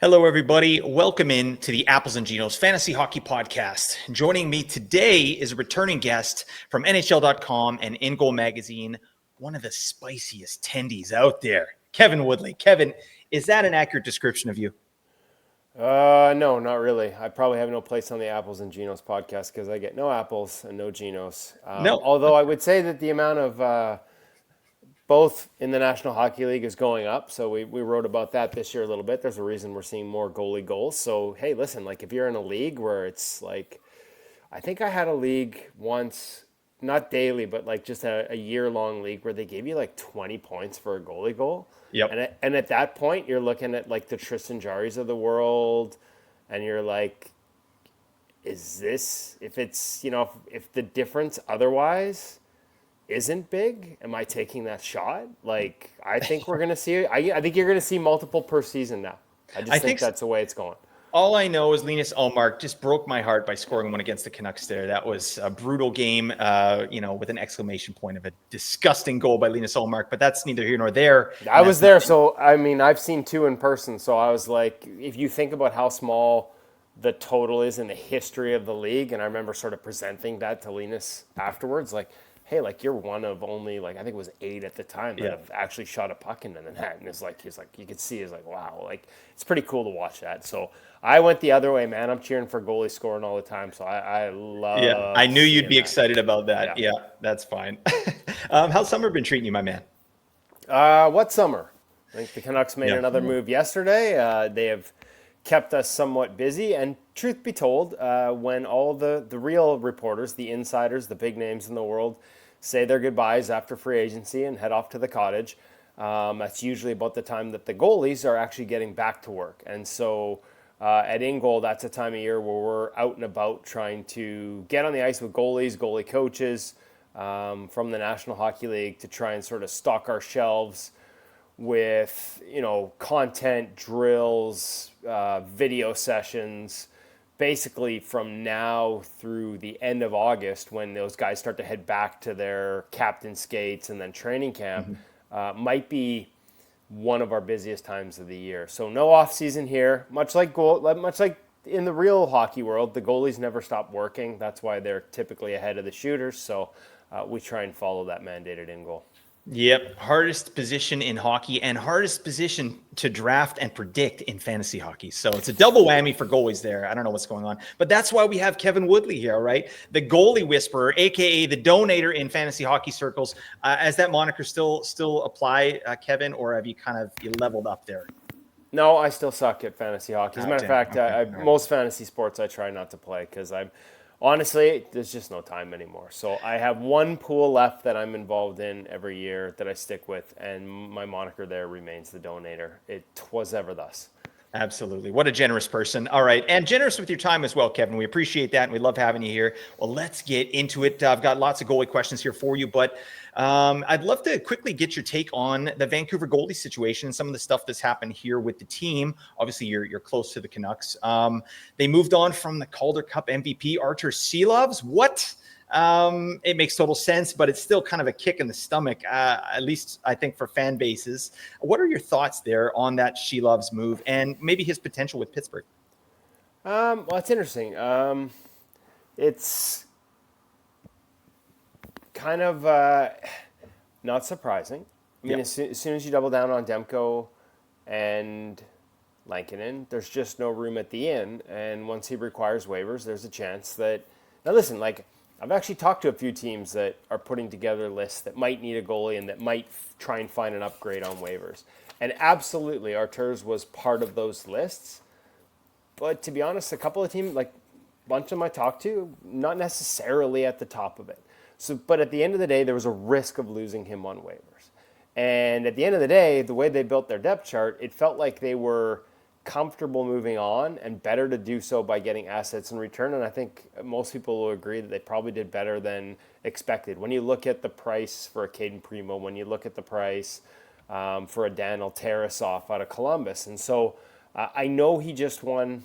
Hello, everybody. Welcome in to the Apples and Ginos Fantasy Hockey Podcast. Joining me today is a returning guest from NHL.com and InGoal Magazine, one of the spiciest tendies out there, Kevin Woodley. Kevin, is that an accurate description of you? No, not really. I probably have no place on the Apples and Ginos podcast because I get no apples and no Ginos. No. Although I would say that the amount of both in the National Hockey League is going up. So we wrote about that this year a little bit. There's a reason we're seeing more goalie goals. So, hey, listen, like if you're in a league where it's like, I think I had a league once, not daily, but like just a year-long league where they gave you like 20 points for a goalie goal. Yep. And at that point, you're looking at like the Tristan Jarrys of the world, and you're like, is this, if it's, if the difference otherwise isn't big, am I taking that shot? Like, I think we're going to see, I think you're going to see multiple per season now. I just think that's the way it's going. All I know is Linus Ullmark just broke my heart by scoring one against the Canucks there. That was a brutal game, with an exclamation point of a disgusting goal by Linus Ullmark, but that's neither here nor there. I was there, so, I mean, I've seen two in person, so I was like, if you think about how small the total is in the history of the league, and I remember sort of presenting that to Linus afterwards, like, hey, like you're one of only like I think it was 8 at the time that have actually shot a puck into the net, and he's like you could see he's like wow, like it's pretty cool to watch that. So I went the other way, man. I'm cheering for goalie scoring all the time, so I love. Yeah, I knew you'd be that. excited about that. Yeah, that's fine. How's summer been treating you, my man? What summer? I think the Canucks made another move yesterday. They have kept us somewhat busy, and truth be told, when all the real reporters, the insiders, the big names in the world say their goodbyes after free agency and head off to the cottage, that's usually about the time that the goalies are actually getting back to work. And so at InGoal, that's a time of year where we're out and about trying to get on the ice with goalies, goalie coaches from the National Hockey League to try and sort of stock our shelves with, content, drills, video sessions, basically from now through the end of August when those guys start to head back to their captain skates and then training camp, might be one of our busiest times of the year. So no off season here, much like in the real hockey world, the goalies never stop working. That's why they're typically ahead of the shooters. So we try and follow that mandated in goal. Yep. Hardest position in hockey and hardest position to draft and predict in fantasy hockey. So it's a double whammy for goalies there. I don't know what's going on, but that's why we have Kevin Woodley here, right? The goalie whisperer, AKA the donator in fantasy hockey circles. As that moniker still apply, Kevin, or have you you leveled up there? No, I still suck at fantasy hockey. As a matter of fact, most fantasy sports I try not to play because honestly, there's just no time anymore. So I have one pool left that I'm involved in every year that I stick with, and my moniker there remains the donator. It was ever thus. Absolutely. What a generous person. All right. And generous with your time as well, Kevin. We appreciate that, and we love having you here. Well, let's get into it. I've got lots of goalie questions here for you, but I'd love to quickly get your take on the Vancouver goalie situation and some of the stuff that's happened here with the team. Obviously, you're close to the Canucks. They moved on from the Calder Cup MVP, Artur Silovs. What? It makes total sense, but it's still kind of a kick in the stomach, at least I think for fan bases. What are your thoughts there on that Silovs move and maybe his potential with Pittsburgh? Well, it's interesting. It's kind of not surprising. I mean, as soon as you double down on Demko and Lankinen, there's just no room at the inn. And once he requires waivers, there's a chance that... Now, listen, I've actually talked to a few teams that are putting together lists that might need a goalie and that might try and find an upgrade on waivers. And absolutely, Artur's was part of those lists. But to be honest, a couple of teams, a bunch of them I talked to, not necessarily at the top of it. So, but at the end of the day, there was a risk of losing him on waivers. And at the end of the day, the way they built their depth chart, it felt like they were comfortable moving on and better to do so by getting assets in return. And I think most people will agree that they probably did better than expected. When you look at the price for a Caden Primo, when you look at the price for a Daniel Tarasov out of Columbus. And so I know he just won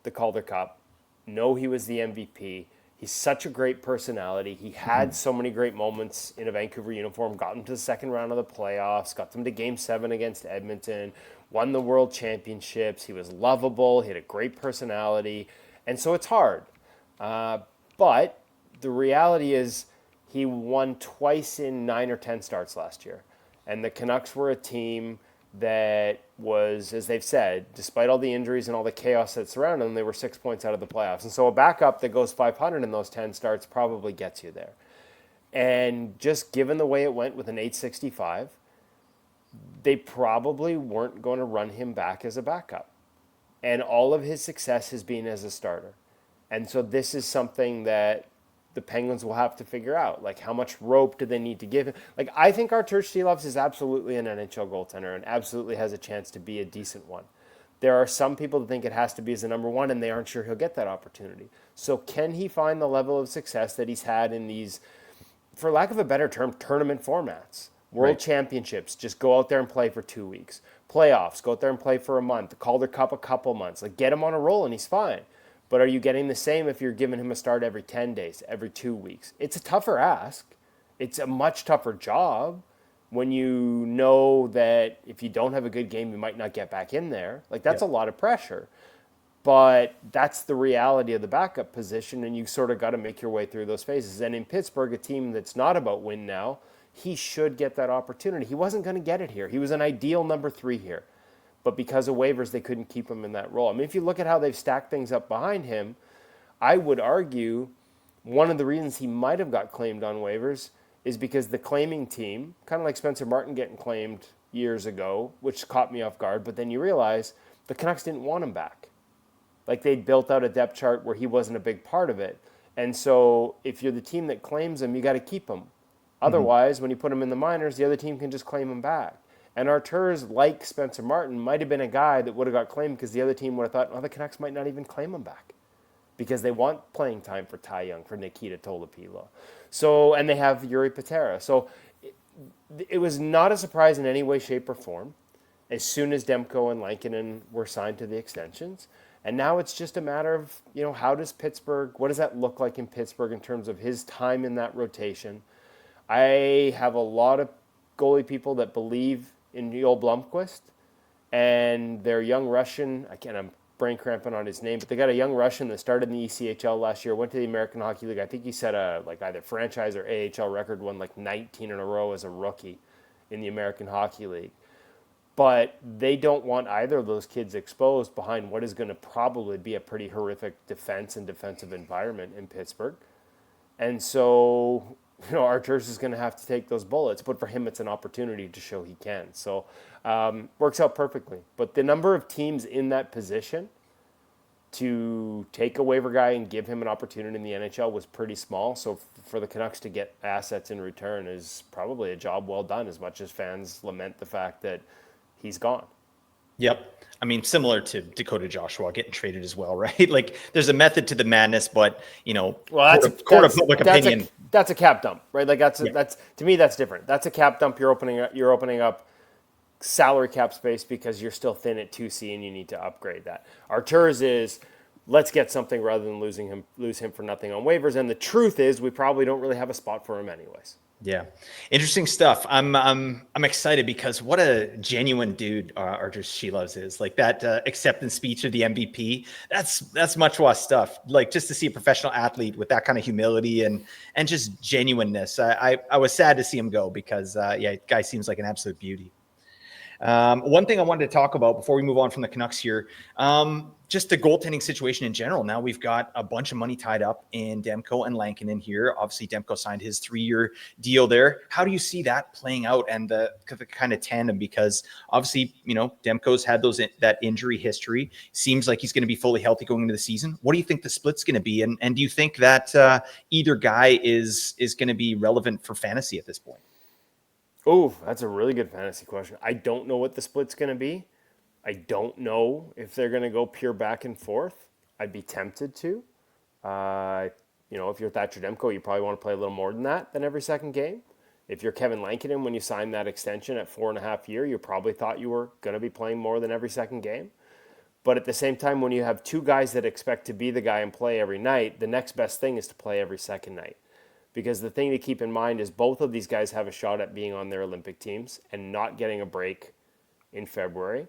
the Calder Cup. Know he was the MVP. He's such a great personality. He had so many great moments in a Vancouver uniform, got them to the second round of the playoffs, got them to Game 7 against Edmonton, won the World Championships. He was lovable. He had a great personality. And so it's hard. But the reality is he won twice in 9 or 10 starts last year. And the Canucks were a team that was, as they've said, despite all the injuries and all the chaos that surrounded them, they were 6 points out of the playoffs. And so a backup that goes 500 in those 10 starts probably gets you there. And just given the way it went with an 865, they probably weren't going to run him back as a backup. And all of his success has been as a starter. And so this is something that the Penguins will have to figure out. Like, how much rope do they need to give him? Like, I think Artur Silovs is absolutely an NHL goaltender and absolutely has a chance to be a decent one. There are some people that think it has to be as a number one, and they aren't sure he'll get that opportunity. So can he find the level of success that he's had in these, for lack of a better term, tournament formats? World Championships, just go out there and play for 2 weeks. Playoffs, go out there and play for a month. The Calder Cup, a couple months. Like, get him on a roll and he's fine. But are you getting the same if you're giving him a start every 10 days, every 2 weeks? It's a tougher ask. It's a much tougher job when you know that if you don't have a good game, you might not get back in there. Like, that's a lot of pressure. But that's the reality of the backup position, and you sort of got to make your way through those phases. And in Pittsburgh, a team that's not about win now, he should get that opportunity. He wasn't going to get it here. He was an ideal number 3 here. But because of waivers, they couldn't keep him in that role. I mean, if you look at how they've stacked things up behind him, I would argue one of the reasons he might have got claimed on waivers is because the claiming team, kind of like Spencer Martin getting claimed years ago, which caught me off guard, but then you realize the Canucks didn't want him back. Like, they'd built out a depth chart where he wasn't a big part of it. And so if you're the team that claims him, you got to keep him. Otherwise, when you put him in the minors, the other team can just claim him back. And Artur's, like Spencer Martin, might have been a guy that would have got claimed because the other team would have thought, well, the Canucks might not even claim him back because they want playing time for Ty Young, for Nikita Tolopilo. So, and they have Yuri Patera. So it was not a surprise in any way, shape, or form as soon as Demko and Lankinen were signed to the extensions. And now it's just a matter of, how does Pittsburgh, what does that look like in Pittsburgh in terms of his time in that rotation? I have a lot of goalie people that believe in Neil Blomqvist, and their young Russian, I'm brain cramping on his name, but they got a young Russian that started in the ECHL last year, went to the American Hockey League. I think he set a either franchise or AHL record, won 19 in a row as a rookie in the American Hockey League. But they don't want either of those kids exposed behind what is going to probably be a pretty horrific defense and defensive environment in Pittsburgh. And so, Arturs is going to have to take those bullets, but for him, it's an opportunity to show he can. So, works out perfectly. But the number of teams in that position to take a waiver guy and give him an opportunity in the NHL was pretty small. So, for the Canucks to get assets in return is probably a job well done, as much as fans lament the fact that he's gone. Yep. I mean, similar to Dakota Joshua getting traded as well, right? Like, there's a method to the madness, but well, court of public opinion. That's a cap dump, right? Like, that's to me, that's different. That's a cap dump. You're opening up salary cap space because you're still thin at 2C and you need to upgrade that. Arturs is, let's get something rather than lose him for nothing on waivers. And the truth is, we probably don't really have a spot for him anyways. Yeah, interesting stuff. I'm excited because what a genuine dude Artur Silovs is. Like, that acceptance speech of the MVP. That's much raw stuff. Like, just to see a professional athlete with that kind of humility and just genuineness. I was sad to see him go because guy seems like an absolute beauty. One thing I wanted to talk about before we move on from the Canucks here, just the goaltending situation in general. Now we've got a bunch of money tied up in Demko and Lankinen here. Obviously, Demko signed his 3-year deal there. How do you see that playing out and the kind of tandem? Because obviously, Demko's had that injury history. Seems like he's going to be fully healthy going into the season. What do you think the split's going to be? And do you think that either guy is going to be relevant for fantasy at this point? Oh, that's a really good fantasy question. I don't know what the split's going to be. I don't know if they're going to go pure back and forth. I'd be tempted to. If you're Thatcher Demko, you probably want to play a little more than every second game. If you're Kevin Lankinen, when you signed that extension at 4.5 years, you probably thought you were going to be playing more than every second game. But at the same time, when you have two guys that expect to be the guy and play every night, the next best thing is to play every second night. Because the thing to keep in mind is both of these guys have a shot at being on their Olympic teams and not getting a break in February.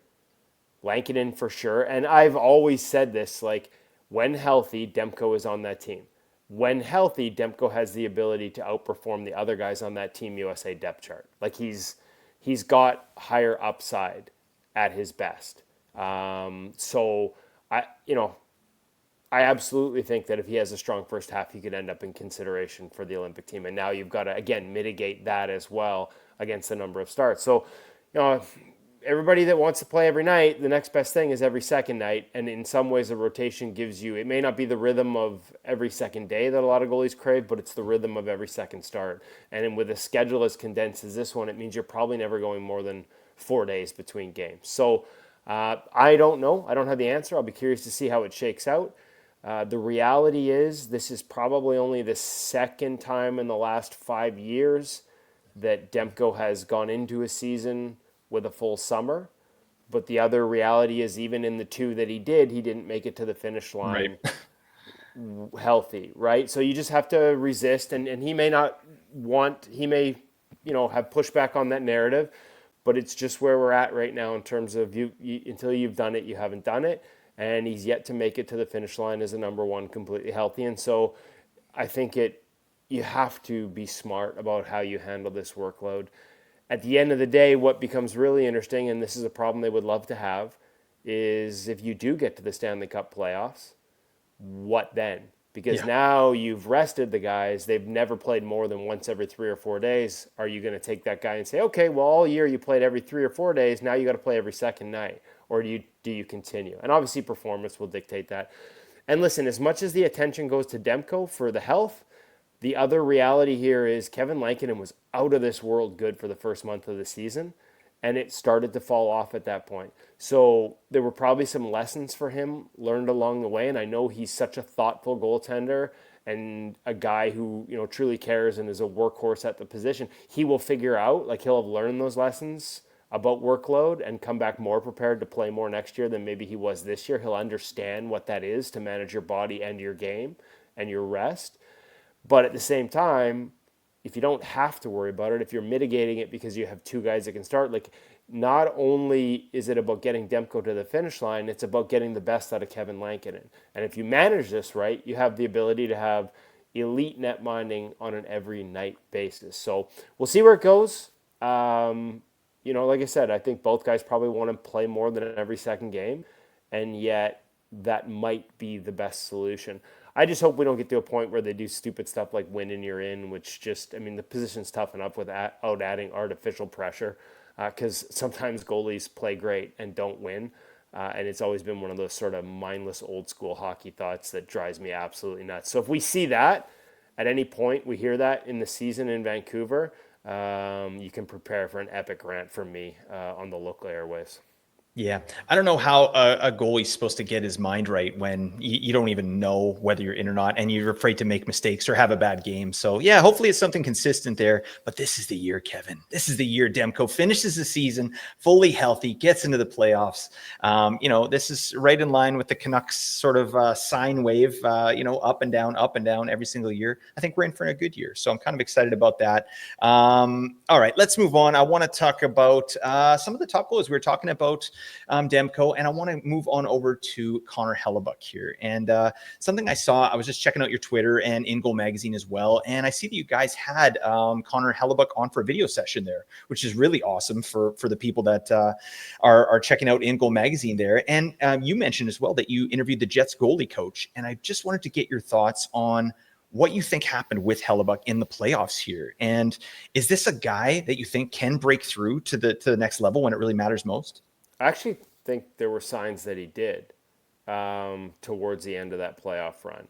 Lankinen for sure. And I've always said this, like, when healthy, Demko is on that team. When healthy, Demko has the ability to outperform the other guys on that Team USA depth chart. Like, he's got higher upside at his best. So I absolutely think that if he has a strong first half, he could end up in consideration for the Olympic team. And now you've got to, again, mitigate that as well against the number of starts. So, everybody that wants to play every night, the next best thing is every second night. And in some ways, a rotation gives you, it may not be the rhythm of every second day that a lot of goalies crave, but it's the rhythm of every second start. And with a schedule as condensed as this one, it means you're probably never going more than 4 days between games. So I don't know. I don't have the answer. I'll be curious to see how it shakes out. The reality is this is probably only the second time in the last 5 years that Demko has gone into a season with a full summer. But the other reality is even in the two that he didn't make it to the finish line healthy, right? So you just have to resist. And he may not he may, have pushback on that narrative, but it's just where we're at right now in terms of you until you've done it, you haven't done it. And he's yet to make it to the finish line as a number one completely healthy. And so I think you have to be smart about how you handle this workload. At the end of the day, what becomes really interesting, and this is a problem they would love to have, is if you do get to the Stanley Cup playoffs, what then? Because now you've rested the guys. They've never played more than once every 3 or 4 days. Are you going to take that guy and say, okay, well, all year you played every 3 or 4 days. Now you got to play every second night. Or do you continue? And obviously performance will dictate that. And listen, as much as the attention goes to Demko for the health, the other reality here is Kevin Lankinen was out of this world good for the first month of the season, and it started to fall off at that point. So there were probably some lessons for him learned along the way, and I know he's such a thoughtful goaltender and a guy who truly cares and is a workhorse at the position. He will figure out, like he'll have learned those lessons about workload and come back more prepared to play more next year than maybe he was this year. He'll understand what that is to manage your body and your game and your rest. But at the same time, if you don't have to worry about it, if you're mitigating it because you have two guys that can start, like not only is it about getting Demko to the finish line, it's about getting the best out of Kevin Lankinen. And if you manage this right, you have the ability to have elite net minding on an every night basis. So we'll see where it goes. Like I said, I think both guys probably want to play more than every second game, and yet that might be the best solution. I just hope we don't get to a point where they do stupid stuff like win and you're in, which the position's tough enough without adding artificial pressure because sometimes goalies play great and don't win. And it's always been one of those sort of mindless old school hockey thoughts that drives me absolutely nuts. So if we see that at any point, we hear that in the season in Vancouver, you can prepare for an epic rant from me on the local airwaves. Yeah. I don't know how a goalie's supposed to get his mind right when you don't even know whether you're in or not, and you're afraid to make mistakes or have a bad game. So yeah, hopefully it's something consistent there, but this is the year, Kevin. This is the year Demko finishes the season fully healthy, gets into the playoffs. This is right in line with the Canucks sort of sine wave, up and down every single year. I think we're in for a good year. So I'm kind of excited about that. All right, let's move on. I want to talk about some of the top goalies we were talking about. Demko, and I want to move on over to Connor Hellebuyck here. And something I saw, I was just checking out your Twitter and InGoal Magazine as well, and I see that you guys had Connor Hellebuyck on for a video session there, which is really awesome for the people that are checking out InGoal Magazine there. And you mentioned as well that you interviewed the Jets goalie coach, and I just wanted to get your thoughts on what you think happened with Hellebuyck in the playoffs here. And is this a guy that you think can break through to the next level when it really matters most? I actually think there were signs that he did towards the end of that playoff run.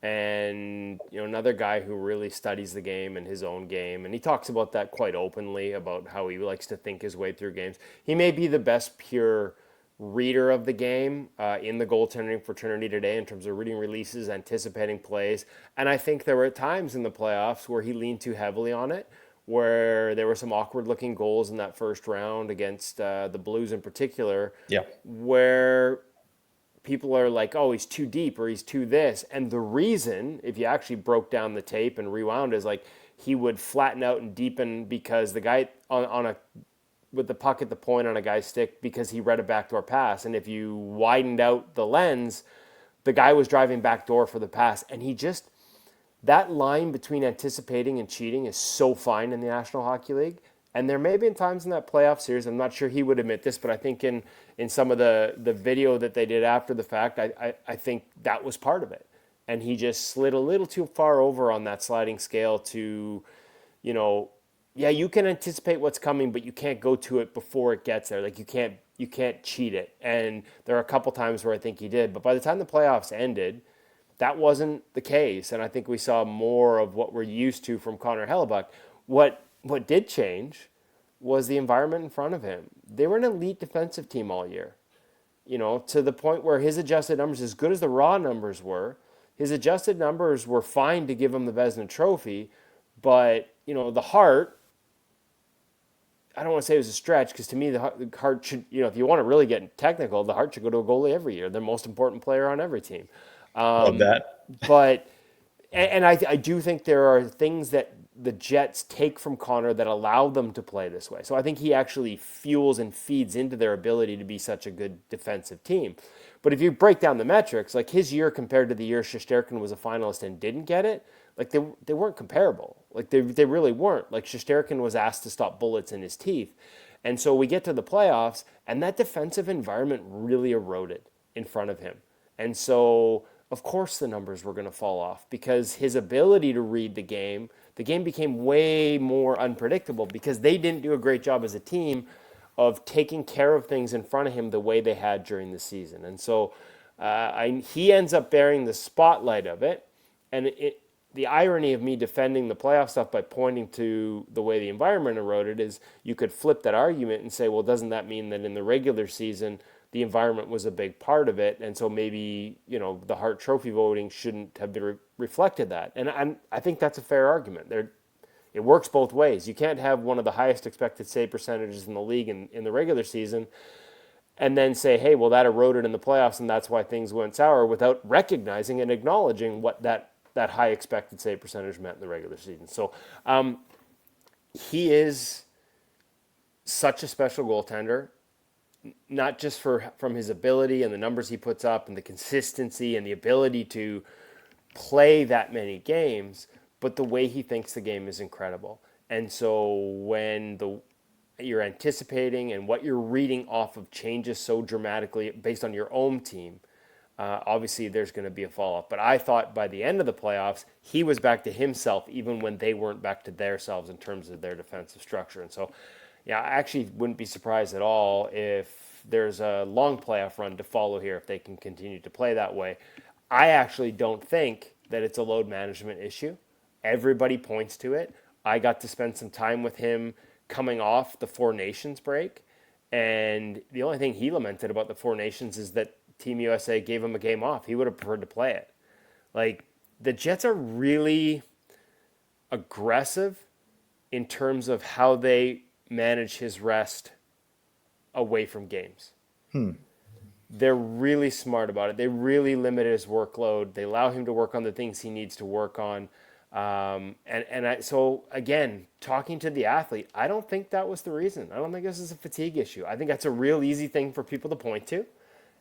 And, another guy who really studies the game and his own game. And he talks about that quite openly, about how he likes to think his way through games. He may be the best pure reader of the game in the goaltending fraternity today in terms of reading releases, anticipating plays. And I think there were times in the playoffs where he leaned too heavily on it, where there were some awkward-looking goals in that first round against the Blues in particular, where people are like, oh, he's too deep or he's too this. And the reason, if you actually broke down the tape and rewound, is like he would flatten out and deepen because the guy on a with the puck at the point on a guy's stick because he read a backdoor pass. And if you widened out the lens, the guy was driving backdoor for the pass. And he just, that line between anticipating and cheating is so fine in the National Hockey League. And there may have been times in that playoff series, I'm not sure he would admit this, but I think in some of the video that they did after the fact, I think that was part of it. And he just slid a little too far over on that sliding scale to, you know, yeah, you can anticipate what's coming, but you can't go to it before it gets there. Like you can't cheat it. And there are a couple times where I think he did, but by the time the playoffs ended, that wasn't the case. And I think we saw more of what we're used to from Connor Hellebuyck. What did change was the environment in front of him. They were an elite defensive team all year, you know, to the point where his adjusted numbers, as good as the raw numbers were, his adjusted numbers were fine to give him the Vezina Trophy. But, you know, the Hart, I don't want to say it was a stretch, because to me, the Hart should, you know, if you want to really get technical, the Hart should go to a goalie every year. They're the most important player on every team. Love that. But, and I do think there are things that the Jets take from Connor that allow them to play this way. So I think he actually fuels and feeds into their ability to be such a good defensive team. But if you break down the metrics, like his year compared to the year Shesterkin was a finalist and didn't get it, like they weren't comparable. Like they really weren't. Like Shesterkin was asked to stop bullets in his teeth. And so we get to the playoffs, and that defensive environment really eroded in front of him. And so, of course, the numbers were going to fall off because his ability to read the game became way more unpredictable because they didn't do a great job as a team of taking care of things in front of him the way they had during the season. And so he ends up bearing the spotlight of it. And the irony of me defending the playoff stuff by pointing to the way the environment eroded is you could flip that argument and say, well, doesn't that mean that in the regular season the environment was a big part of it, and so maybe, you know, the Hart Trophy voting shouldn't have been reflected that? And I think that's a fair argument. It works both ways. You can't have one of the highest expected save percentages in the league in the regular season and then say, hey, well, that eroded in the playoffs and that's why things went sour, without recognizing and acknowledging what that high expected save percentage meant in the regular season. So he is such a special goaltender, not just from his ability and the numbers he puts up and the consistency and the ability to play that many games, but the way he thinks the game is incredible. And so when you're anticipating and what you're reading off of changes so dramatically based on your own team, obviously there's going to be a fall off. But I thought by the end of the playoffs, he was back to himself, even when they weren't back to themselves in terms of their defensive structure. And so, yeah, I actually wouldn't be surprised at all if there's a long playoff run to follow here if they can continue to play that way. I actually don't think that it's a load management issue. Everybody points to it. I got to spend some time with him coming off the Four Nations break, and the only thing he lamented about the Four Nations is that Team USA gave him a game off. He would have preferred to play it. Like, the Jets are really aggressive in terms of how they manage his rest away from games. They're really smart about it. They really limit his workload. They allow him to work on the things he needs to work on. So again, talking to the athlete, I don't think that was the reason. I don't think this is a fatigue issue. I think that's a real easy thing for people to point to.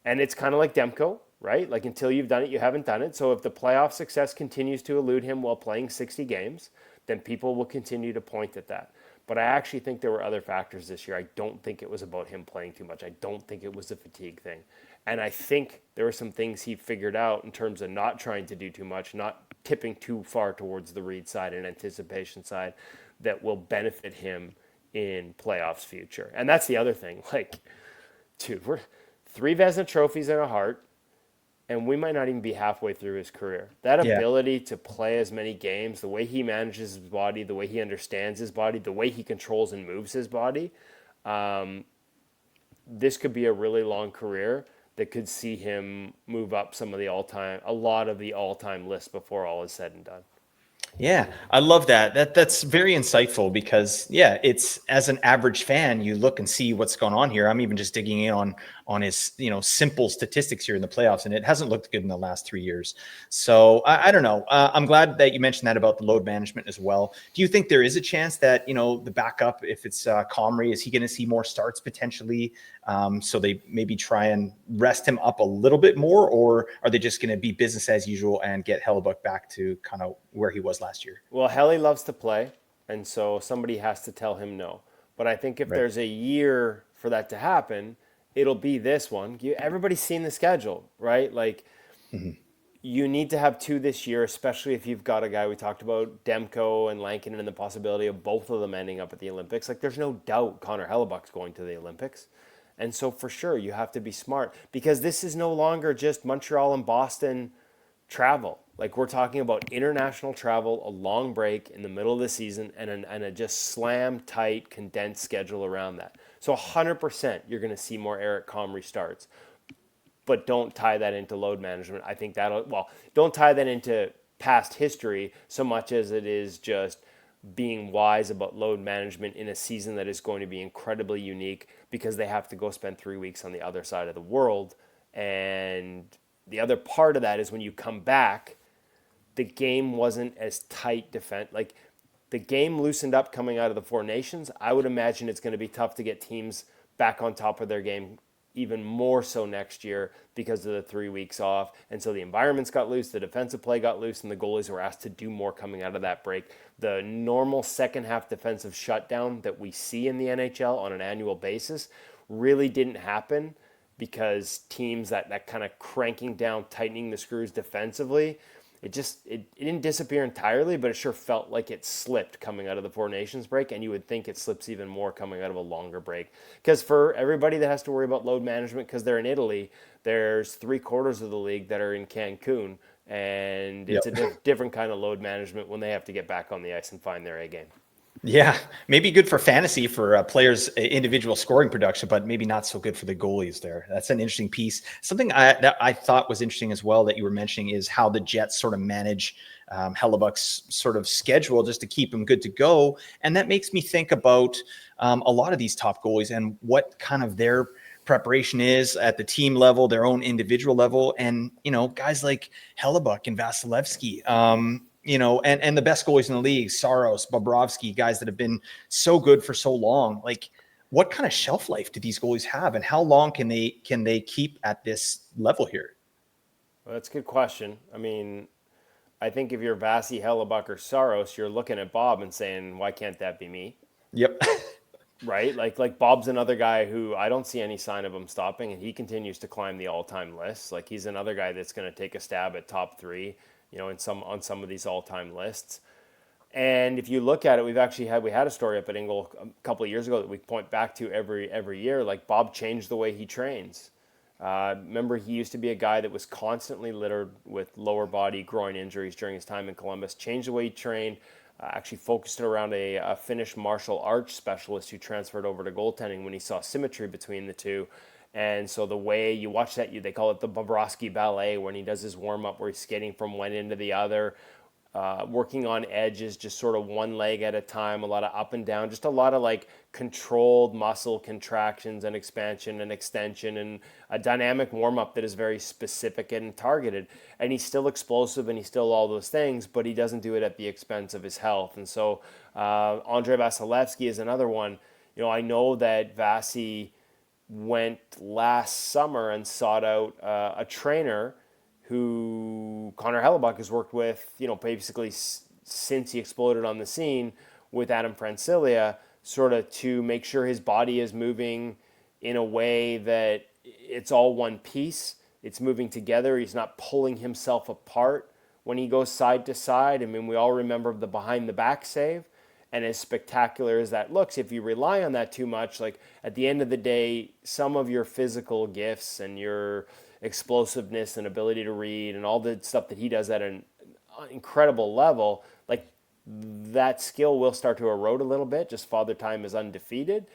And it's kind of like Demko, right? Like, until you've done it, you haven't done it. So if the playoff success continues to elude him while playing 60 games, then people will continue to point at that. But I actually think there were other factors this year. I don't think it was about him playing too much. I don't think it was a fatigue thing. And I think there were some things he figured out in terms of not trying to do too much, not tipping too far towards the read side and anticipation side, that will benefit him in playoffs future. And that's the other thing. Like, dude, we're 3 Vezina trophies and a Hart, and we might not even be halfway through his career. That ability to play as many games, the way he manages his body, the way he understands his body, the way he controls and moves his body, this could be a really long career that could see him move up a lot of the all-time lists before all is said and done. Yeah, I love that. That's very insightful because yeah, it's as an average fan, you look and see what's going on here. I'm even just digging in on his simple statistics here in the playoffs, and it hasn't looked good in the last 3 years. So I don't know. I'm glad that you mentioned that about the load management as well. Do you think there is a chance that the backup, if it's Comrie, is he going to see more starts potentially? So they maybe try and rest him up a little bit more, or are they just going to be business as usual and get Hellebuyck back to kind of where he was last year? Well, Helly loves to play, and so somebody has to tell him no. But I think if Right. there's a year for that to happen, it'll be this one. Everybody's seen the schedule, right? Like, Mhm. you need to have two this year, especially if you've got a guy we talked about, Demko and Lankinen, and the possibility of both of them ending up at the Olympics. Like, there's no doubt Connor Hellebuck's going to the Olympics. And so, for sure, you have to be smart because this is no longer just Montreal and Boston travel. Like, we're talking about international travel, a long break in the middle of the season, and a just slam tight, condensed schedule around that. So 100% you're going to see more Eric Comrie starts, but don't tie that into load management. I think don't tie that into past history so much as it is just being wise about load management in a season that is going to be incredibly unique because they have to go spend 3 weeks on the other side of the world. And the other part of that is when you come back, the game wasn't as tight defense. Like, the game loosened up coming out of the Four Nations. I would imagine it's going to be tough to get teams back on top of their game even more so next year because of the 3 weeks off. And so the environments got loose, the defensive play got loose, and the goalies were asked to do more coming out of that break. The normal second half defensive shutdown that we see in the NHL on an annual basis really didn't happen because teams that kind of cranking down, tightening the screws defensively, it didn't disappear entirely, but it sure felt like it slipped coming out of the Four Nations break, and you would think it slips even more coming out of a longer break. Because for everybody that has to worry about load management because they're in Italy, there's 3/4 of the league that are in Cancun, and it's Yep. a different kind of load management when they have to get back on the ice and find their A game. Yeah, maybe good for fantasy for players' individual scoring production, but maybe not so good for the goalies there. That's an interesting piece. Something that I thought was interesting as well that you were mentioning is how the Jets sort of manage Hellebuck's sort of schedule just to keep him good to go. And that makes me think about a lot of these top goalies and what kind of their preparation is at the team level, their own individual level. And, guys like Hellebuyck and Vasilevsky, and the best goalies in the league, Saros, Bobrovsky, guys that have been so good for so long. Like, what kind of shelf life do these goalies have, and how long can they keep at this level here? Well, that's a good question. I mean, I think if you're Vasi, Hellebuck, or Saros, you're looking at Bob and saying, why can't that be me? Yep. Right? Like Bob's another guy who I don't see any sign of him stopping, and he continues to climb the all-time lists. Like, he's another guy that's going to take a stab at top three, on some of these all-time lists. And if you look at it, we had a story up at InGoal a couple of years ago that we point back to every year. Like, Bob changed the way he trains. Remember, he used to be a guy that was constantly littered with lower body groin injuries during his time in Columbus. Changed the way he trained. Actually focused it around a Finnish martial arts specialist who transferred over to goaltending when he saw symmetry between the two. And so the way you watch that, they call it the Bobrovsky ballet, when he does his warm up, where he's skating from one end to the other, working on edges, just sort of one leg at a time, a lot of up and down, just a lot of like controlled muscle contractions and expansion and extension, and a dynamic warm up that is very specific and targeted. And he's still explosive and he's still all those things, but he doesn't do it at the expense of his health. And so Andre Vasilevsky is another one. I know that Vasi went last summer and sought out a trainer who Connor Hellebuyck has worked with, basically since he exploded on the scene with Adam Francilia, sort of to make sure his body is moving in a way that it's all one piece. It's moving together. He's not pulling himself apart when he goes side to side. I mean, we all remember the behind the back save. And as spectacular as that looks, if you rely on that too much, like, at the end of the day, some of your physical gifts and your explosiveness and ability to read and all the stuff that he does at an incredible level, like, that skill will start to erode a little bit. Just Father Time is undefeated.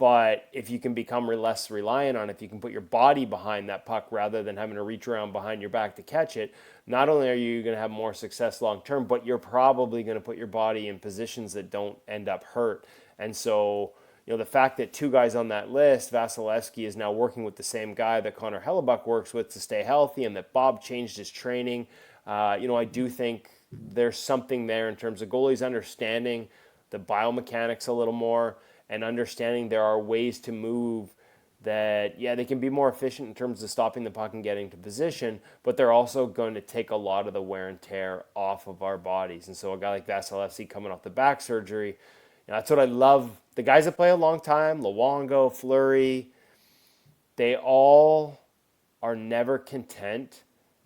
But if you can become less reliant on it, if you can put your body behind that puck rather than having to reach around behind your back to catch it, not only are you going to have more success long term, but you're probably going to put your body in positions that don't end up hurt. And so, the fact that two guys on that list, Vasilevsky is now working with the same guy that Connor Hellebuyck works with to stay healthy, and that Bob changed his training, I do think there's something there in terms of goalies understanding the biomechanics a little more and understanding there are ways to move that, they can be more efficient in terms of stopping the puck and getting to position, but they're also going to take a lot of the wear and tear off of our bodies. And so a guy like Vasilevsky coming off the back surgery, that's what I love. The guys that play a long time, Luongo, Fleury, they all are never content,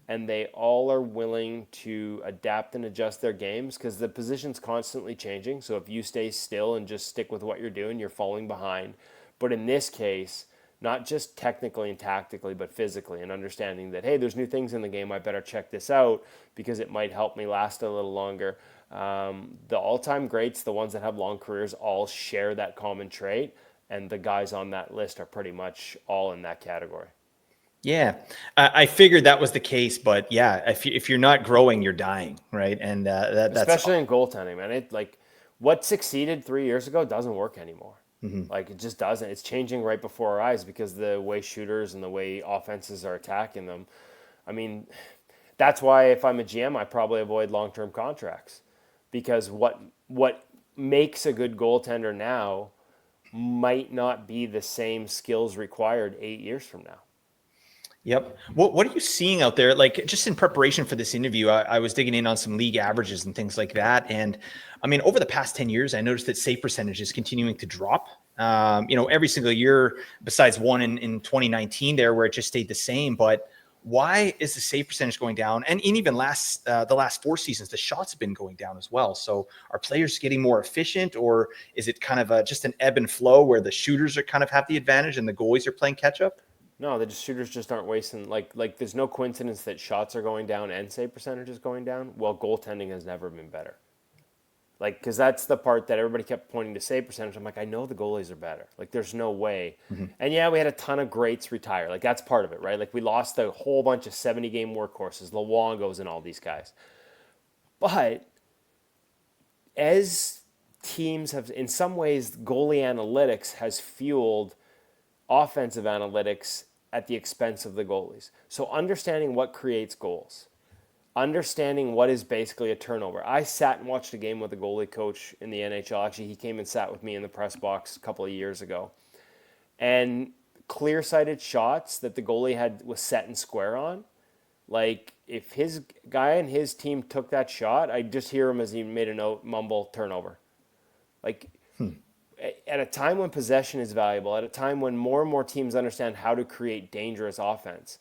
and they all are willing to adapt and adjust their games because the position's constantly changing. So if you stay still and just stick with what you're doing, you're falling behind. But in this case, not just technically and tactically, but physically, and understanding that, hey, there's new things in the game, I better check this out because it might help me last a little longer. The all-time greats, the ones that have long careers, all share that common trait, and the guys on that list are pretty much all in that category. Yeah, I figured that was the case, but if you're not growing, you're dying, right? And that's especially in goaltending, man. It what succeeded 3 years ago doesn't work anymore. Mm-hmm. It just doesn't. It's changing right before our eyes because the way shooters and the way offenses are attacking them. I mean, that's why if I'm a GM, I probably avoid long-term contracts because what makes a good goaltender now might not be the same skills required 8 years from now. Yep. What are you seeing out there? Like just in preparation for this interview, I was digging in on some league averages and things like that. And I mean, over the past 10 years, I noticed that save percentage is continuing to drop. Every single year, besides one in 2019 there where it just stayed the same. But why is the save percentage going down? And even the last 4 seasons, the shots have been going down as well. So are players getting more efficient, or is it kind of just an ebb and flow where the shooters are kind of have the advantage and the goalies are playing catch up? No, the shooters just aren't wasting. Like there's no coincidence that shots are going down and save percentage is going down. Well, goaltending has never been better. Because that's the part that everybody kept pointing to save percentage. I'm like, I know the goalies are better. There's no way. Mm-hmm. And we had a ton of greats retire. That's part of it, right? We lost a whole bunch of 70-game workhorses, Luongos and all these guys. But as teams have, in some ways, goalie analytics has fueled offensive analytics at the expense of the goalies. So understanding what creates goals, understanding what is basically a turnover. I sat and watched a game with a goalie coach in the NHL. Actually, he came and sat with me in the press box a couple of years ago. And clear-sighted shots that the goalie was set and square on, if his guy and his team took that shot, I'd just hear him as he made a note, mumble, turnover. At a time when possession is valuable, at a time when more and more teams understand how to create dangerous offense,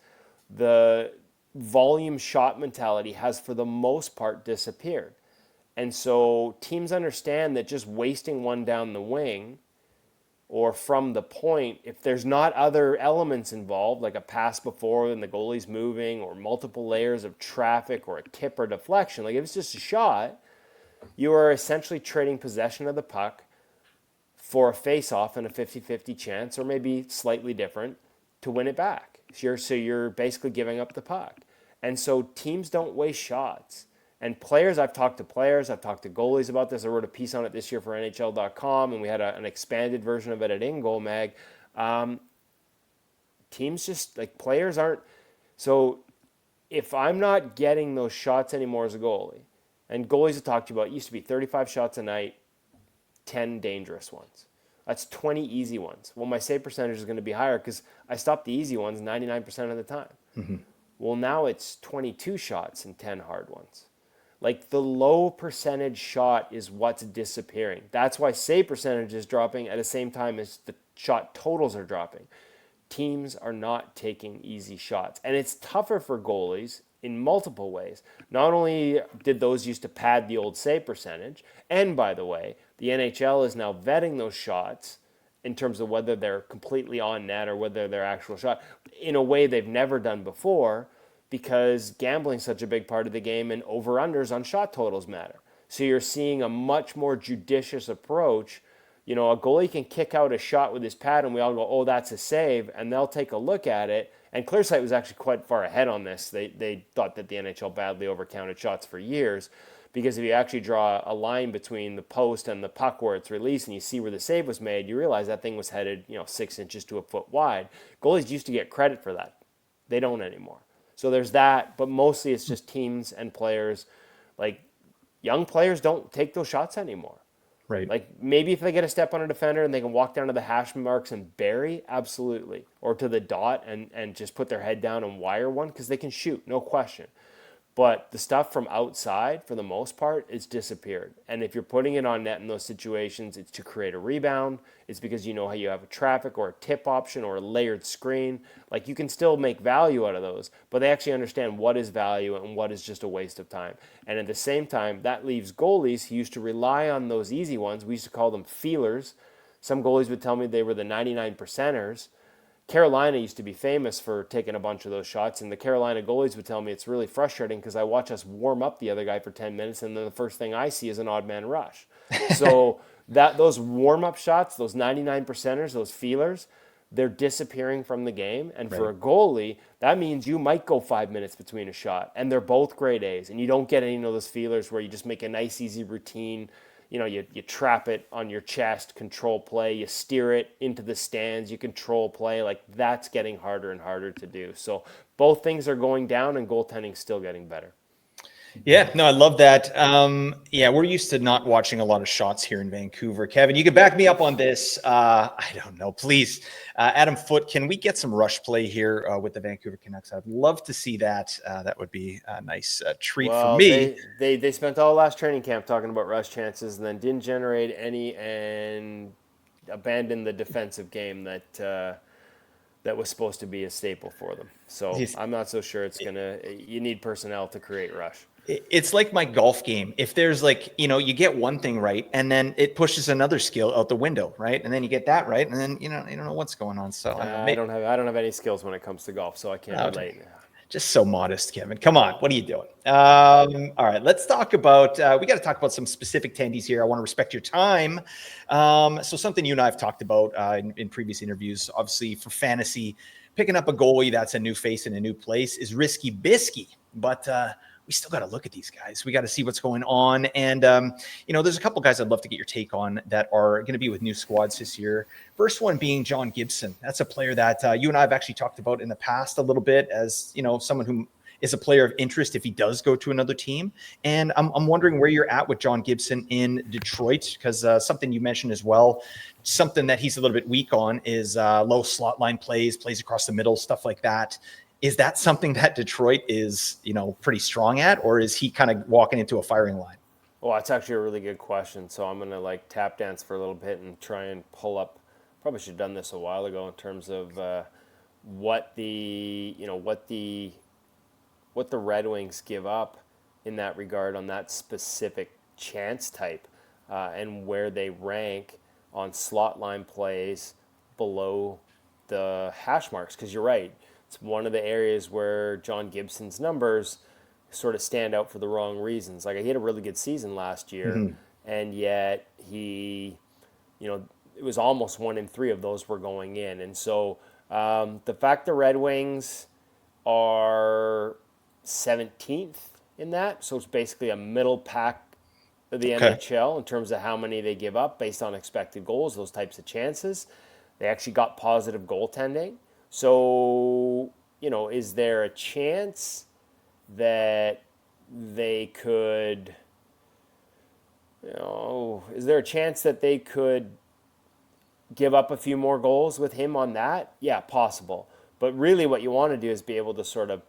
the volume shot mentality has, for the most part, disappeared. And so teams understand that just wasting one down the wing or from the point, if there's not other elements involved, like a pass before and the goalie's moving or multiple layers of traffic or a tip or deflection, if it's just a shot, you are essentially trading possession of the puck for a face-off and a 50-50 chance, or maybe slightly different, to win it back. So you're basically giving up the puck. And so teams don't waste shots. And players, I've talked to goalies about this. I wrote a piece on it this year for NHL.com, and we had an expanded version of it at InGoal Mag. Teams just, players aren't... So if I'm not getting those shots anymore as a goalie, and goalies have talked to you about, it used to be 35 shots a night, 10 dangerous ones. That's 20 easy ones. Well, my save percentage is going to be higher because I stop the easy ones 99% of the time. Mm-hmm. Well, now it's 22 shots and 10 hard ones. The low percentage shot is what's disappearing. That's why save percentage is dropping at the same time as the shot totals are dropping. Teams are not taking easy shots. And it's tougher for goalies in multiple ways. Not only did those used to pad the old save percentage, and by the way, the NHL is now vetting those shots in terms of whether they're completely on net or whether they're actual shot in a way they've never done before, because gambling is such a big part of the game and over-unders on shot totals matter. So you're seeing a much more judicious approach You know, a goalie can kick out a shot with his pad and we all go, oh, that's a save. And they'll take a look at it. And Clearsight was actually quite far ahead on this. They thought that the NHL badly overcounted shots for years, because if you actually draw a line between the post and the puck where it's released and you see where the save was made, you realize that thing was headed, 6 inches to a foot wide. Goalies used to get credit for that. They don't anymore. So there's that, but mostly it's just teams and players. Like, young players don't take those shots anymore. Right. Like, maybe if they get a step on a defender and they can walk down to the hash marks and bury, absolutely. Or to the dot and just put their head down and wire one, because they can shoot, no question. But the stuff from outside, for the most part, it's disappeared. And if you're putting it on net in those situations, it's to create a rebound. It's because you know how you have a traffic or a tip option or a layered screen. Like, you can still make value out of those, but they actually understand what is value and what is just a waste of time. And at the same time, that leaves goalies who used to rely on those easy ones. We used to call them feelers. Some goalies would tell me they were the 99 percenters. Carolina used to be famous for taking a bunch of those shots, and the Carolina goalies would tell me it's really frustrating because I watch us warm up the other guy for 10 minutes, and then the first thing I see is an odd man rush. So those warm-up shots, those 99 percenters, those feelers, they're disappearing from the game. And for a goalie, that means you might go 5 minutes between a shot, and they're both grade A's, and you don't get any of those feelers where you just make a nice, easy routine. You trap it on your chest, control play, you steer it into the stands, you control play. Like, that's getting harder and harder to do. So both things are going down, and goaltending's still getting better. Yeah, no, I love that. Yeah, we're used to not watching a lot of shots here in Vancouver. Kevin, you can back me up on this. I don't know, please. Adam Foote, can we get some rush play here with the Vancouver Canucks? I'd love to see that. That would be a nice treat for me. They spent all last training camp talking about rush chances and then didn't generate any and abandoned the defensive game that was supposed to be a staple for them. So I'm not so sure it's going to – you need personnel to create rush. It's like my golf game. If there's you get one thing right, and then it pushes another skill out the window, right? And then you get that right, and then you don't know what's going on. So I don't have any skills when it comes to golf, so I can't relate. Just so modest, Kevin. Come on, what are you doing? All right, let's talk about. We got to talk about some specific tendies here. I want to respect your time. So something you and I have talked about in previous interviews. Obviously, for fantasy, picking up a goalie that's a new face in a new place is risky bisky, but. We still got to look at these guys. We got to see what's going on. And, there's a couple guys I'd love to get your take on that are going to be with new squads this year. First one being John Gibson. That's a player that you and I have actually talked about in the past a little bit as, someone who is a player of interest if he does go to another team. And I'm wondering where you're at with John Gibson in Detroit, because something you mentioned as well, something that he's a little bit weak on is low slot line plays across the middle, stuff like that. Is that something that Detroit is, pretty strong at, or is he kind of walking into a firing line? Well, that's actually a really good question. So I'm going to tap dance for a little bit and try and pull up. Probably should have done this a while ago in terms of what the Red Wings give up in that regard on that specific chance type and where they rank on slot line plays below the hash marks. Because you're right. It's one of the areas where John Gibson's numbers sort of stand out for the wrong reasons. He had a really good season last year, and yet he, it was almost 1 in 3 of those were going in. And so the fact the Red Wings are 17th in that, so it's basically a middle pack of the NHL in terms of how many they give up based on expected goals, those types of chances. They actually got positive goaltending. So, is there a chance that they could, give up a few more goals with him on that? Yeah, possible. But really what you want to do is be able to sort of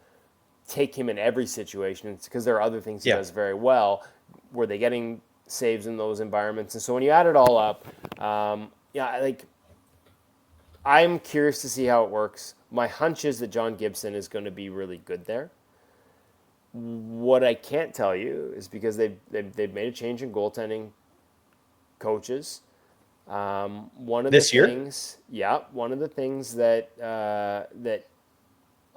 take him in every situation, because there are other things he does very well. Were they getting saves in those environments? And so when you add it all up, I'm curious to see how it works. My hunch is that John Gibson is going to be really good there. What I can't tell you is because they've made a change in goaltending coaches. One of the things that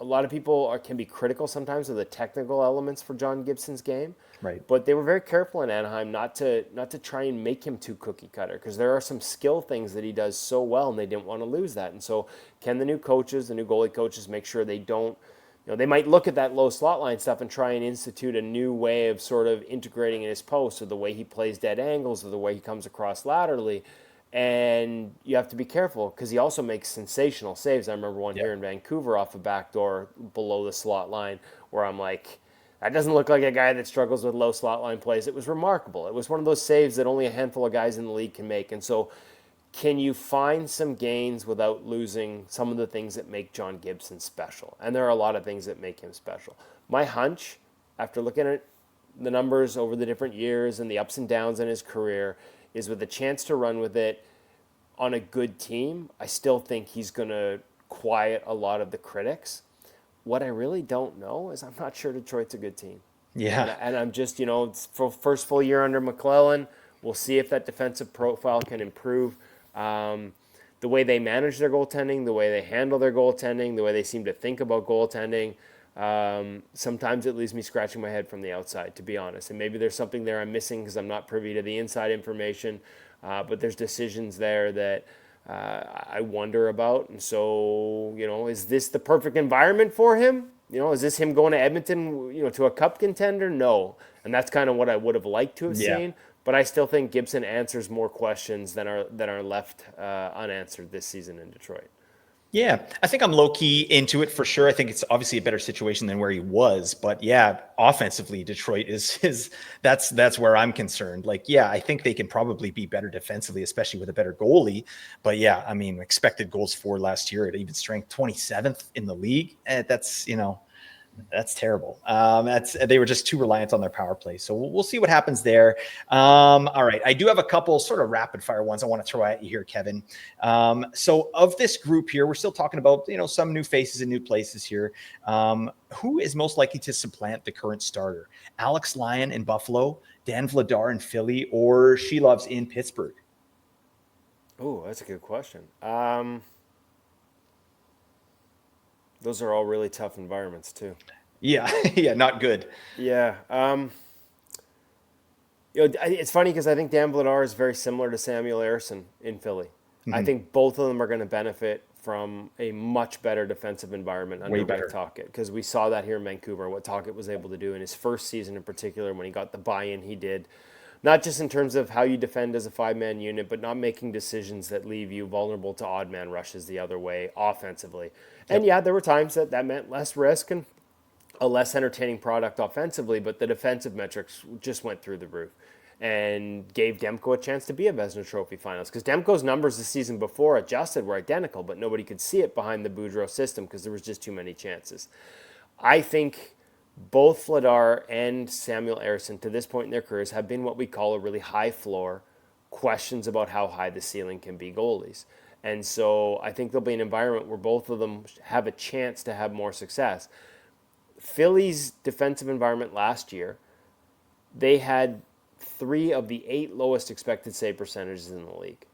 a lot of people can be critical sometimes of the technical elements for John Gibson's game. Right. But they were very careful in Anaheim not to try and make him too cookie cutter, because there are some skill things that he does so well, and they didn't want to lose that. And so can the new goalie coaches make sure they don't, they might look at that low slot line stuff and try and institute a new way of sort of integrating in his post, or the way he plays dead angles, or the way he comes across laterally. And you have to be careful, because he also makes sensational saves. I remember one here in Vancouver off a backdoor below the slot line where I'm like, that doesn't look like a guy that struggles with low slot line plays. It was remarkable. It was one of those saves that only a handful of guys in the league can make. And so can you find some gains without losing some of the things that make John Gibson special? And there are a lot of things that make him special. My hunch, after looking at the numbers over the different years and the ups and downs in his career, is with a chance to run with it on a good team, I still think he's going to quiet a lot of the critics. What I really don't know is I'm not sure Detroit's a good team. Yeah. And I'm just, for first full year under McClellan, we'll see if that defensive profile can improve. The way they manage their goaltending, the way they handle their goaltending, the way they seem to think about goaltending, sometimes it leaves me scratching my head from the outside, to be honest. And maybe there's something there I'm missing because I'm not privy to the inside information. But there's decisions there that I wonder about. And so, is this the perfect environment for him? Is this him going to Edmonton, to a cup contender? No. And that's kind of what I would have liked to have seen. But I still think Gibson answers more questions than are left unanswered this season in Detroit. Yeah, I think I'm low-key into it for sure. I think it's obviously a better situation than where he was. But yeah, offensively, Detroit that's where I'm concerned. Like, yeah, I think they can probably be better defensively, especially with a better goalie. But yeah, I mean, expected goals for last year at even strength 27th in the league. That's terrible. They were just too reliant on their power play. So we'll see what happens there. All right. I do have a couple sort of rapid fire ones I want to throw at you here, Kevin. So of this group here, we're still talking about, some new faces and new places here. Who is most likely to supplant the current starter? Alex Lyon in Buffalo, Dan Vladar in Philly, or Shelov's in Pittsburgh? Oh, that's a good question. Those are all really tough environments too. Yeah. Yeah. Not good. Yeah. It's funny because I think Dan Vladar is very similar to Samuel Ersson in Philly. Mm-hmm. I think both of them are going to benefit from a much better defensive environment under Rick Tocchet, because we saw that here in Vancouver, what Tocchet was able to do in his first season in particular when he got the buy-in he did. Not just in terms of how you defend as a five-man unit, but not making decisions that leave you vulnerable to odd-man rushes the other way offensively. And yeah, there were times that meant less risk and a less entertaining product offensively, but the defensive metrics just went through the roof and gave Demko a chance to be a Vezina Trophy finalist. Because Demko's numbers the season before adjusted were identical, but nobody could see it behind the Boudreau system because there was just too many chances. I think both Vladar and Samuel Ersson, to this point in their careers, have been what we call a really high floor, questions about how high the ceiling can be goalies. And so I think there'll be an environment where both of them have a chance to have more success. Philly's defensive environment last year, they had 3 of the 8 lowest expected save percentages in the league.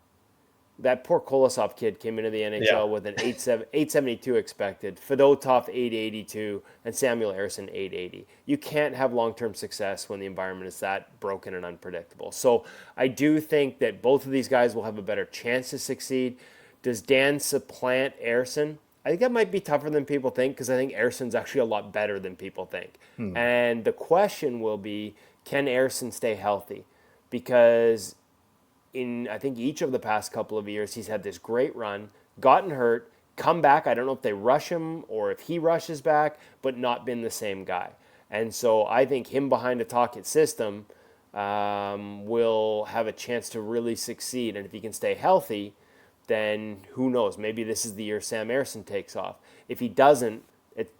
That poor Kolosov kid came into the NHL with an 872 expected, Fedotov 882, and Samuel Ersson 880. You can't have long-term success when the environment is that broken and unpredictable. So I do think that both of these guys will have a better chance to succeed. Does Dan supplant Ersson? I think that might be tougher than people think, because I think Ersson's actually a lot better than people think. And the question will be, can Ersson stay healthy? Because in, I think, each of the past couple of years, he's had this great run, gotten hurt, come back. I don't know if they rush him or if he rushes back, but not been the same guy. And so I think him behind a Tocchet system will have a chance to really succeed. And if he can stay healthy, then who knows? Maybe this is the year Sam Ersson takes off. If he doesn't,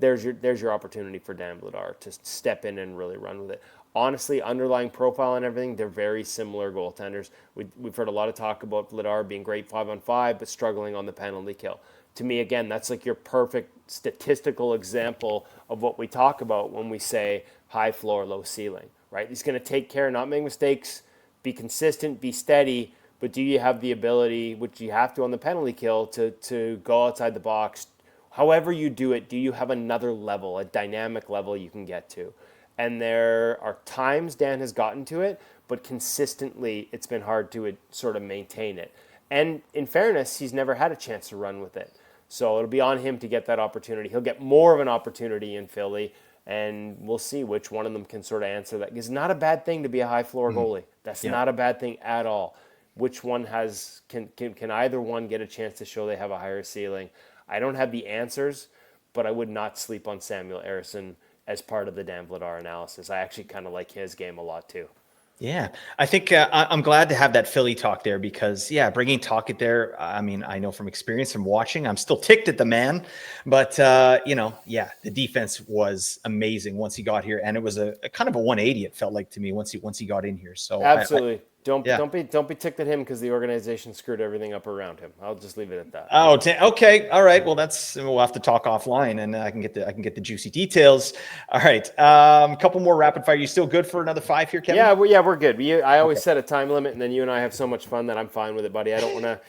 there's your opportunity for Dan Vladar to step in and really run with it. Honestly, underlying profile and everything, they're very similar goaltenders. We've heard a lot of talk about Vladar being great 5-on-5, but struggling on the penalty kill. To me, again, that's like your perfect statistical example of what we talk about when we say high floor, low ceiling, right? He's going to take care, not make mistakes, be consistent, be steady, but do you have the ability, which you have to on the penalty kill, to go outside the box, however you do it, do you have another level, a dynamic level you can get to? And there are times Dan has gotten to it, but consistently it's been hard to sort of maintain it. And in fairness, he's never had a chance to run with it. So it'll be on him to get that opportunity. He'll get more of an opportunity in Philly, and we'll see which one of them can sort of answer that. It's not a bad thing to be a high floor goalie. That's not a bad thing at all. Which one can either one get a chance to show they have a higher ceiling? I don't have the answers, but I would not sleep on Samuel Ersson as part of the Dan Vladar analysis. I actually kind of like his game a lot too. Yeah, I think I'm glad to have that Philly talk there because, bringing Tocchet there, I mean, I know from experience from watching, I'm still ticked at the man, but, the defense was amazing once he got here, and it was a kind of a 180, it felt like to me, once he got in here. So absolutely. Don't be ticked at him because the organization screwed everything up around him. I'll just leave it at that. Oh, okay, all right. Well, we'll have to talk offline, and I can get the juicy details. All right, a couple more rapid fire. You still good for another 5 here, Kevin? Yeah, we're good. I always set a time limit, and then you and I have so much fun that I'm fine with it, buddy. I don't want to,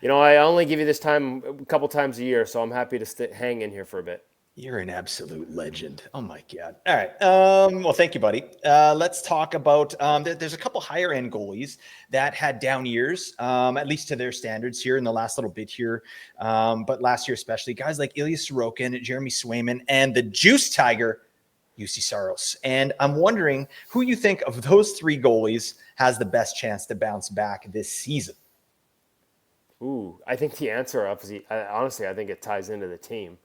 I only give you this time a couple times a year, so I'm happy to hang in here for a bit. You're an absolute legend. Oh my God. All right. Well, thank you, buddy. Let's talk about, there's a couple higher end goalies that had down years, at least to their standards here in the last little bit here. But last year, especially guys like Ilya Sorokin, Jeremy Swayman, and the Juice Tiger, UC Saros. And I'm wondering who you think of those 3 goalies has the best chance to bounce back this season. Ooh, I think the answer, honestly, I think it ties into the team.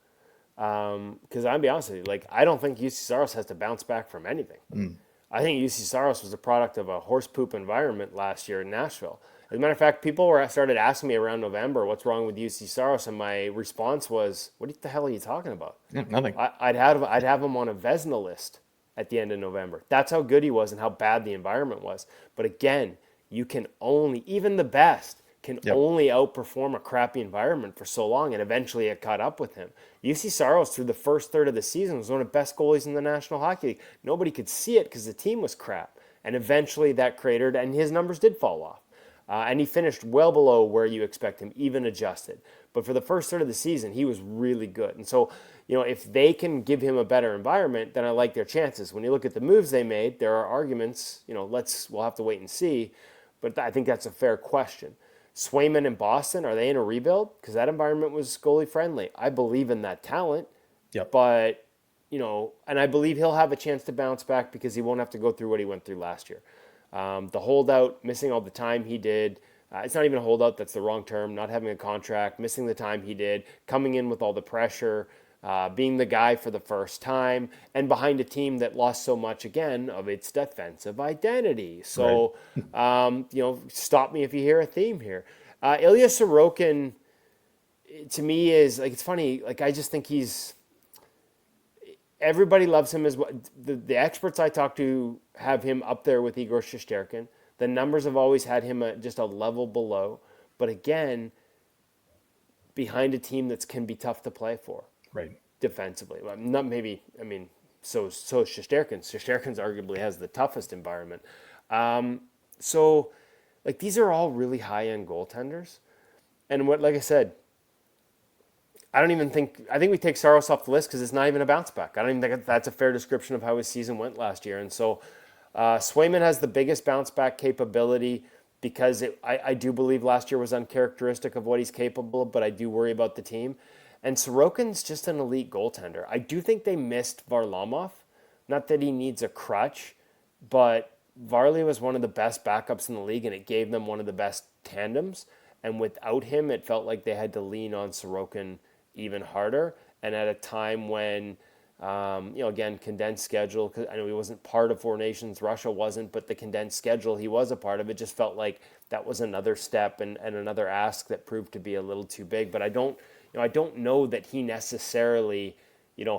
Because I'll be honest with you, I don't think UC Saros has to bounce back from anything. I think UC Saros was a product of a horse poop environment last year in Nashville. As a matter of fact, people started asking me around November, what's wrong with UC Saros? And my response was, what the hell are you talking about? Yeah, nothing. I'd have him on a Vezina list at the end of November. That's how good he was and how bad the environment was. But again, you can only, even the best, can only outperform a crappy environment for so long, and eventually it caught up with him. UC Saros, through the first third of the season, was one of the best goalies in the National Hockey League. Nobody could see it because the team was crap, and eventually that cratered, and his numbers did fall off. And he finished well below where you expect him, even adjusted. But for the first third of the season, he was really good. And so, if they can give him a better environment, then I like their chances. When you look at the moves they made, there are arguments, we'll have to wait and see. But I think that's a fair question. Swayman in Boston, are they in a rebuild? Because that environment was goalie friendly. I believe in that talent. But, and I believe he'll have a chance to bounce back because he won't have to go through what he went through last year. The holdout, missing all the time he did. It's not even a holdout, that's the wrong term. Not having a contract, missing the time he did, coming in with all the pressure, being the guy for the first time, and behind a team that lost so much, again, of its defensive identity. So, stop me if you hear a theme here. Ilya Sorokin, to me, is, it's funny, I just think everybody loves him as well. The experts I talk to have him up there with Igor Shesterkin. The numbers have always had him just a level below. But again, behind a team that can be tough to play for. Right. Defensively. Not maybe, so is Shesterkin. Shesterkin's arguably has the toughest environment. These are all really high-end goaltenders. And like I said, I think we take Saros off the list because it's not even a bounce back. I don't even think that's a fair description of how his season went last year. And so Swayman has the biggest bounce back capability because I do believe last year was uncharacteristic of what he's capable of, but I do worry about the team. And Sorokin's just an elite goaltender. I do think they missed Varlamov. Not that he needs a crutch, but Varley was one of the best backups in the league, and it gave them one of the best tandems. And without him, it felt like they had to lean on Sorokin even harder. And at a time when, again, condensed schedule, because I know he wasn't part of Four Nations, Russia wasn't, but the condensed schedule he was a part of, it just felt like that was another step and another ask that proved to be a little too big. But I don't know that he necessarily,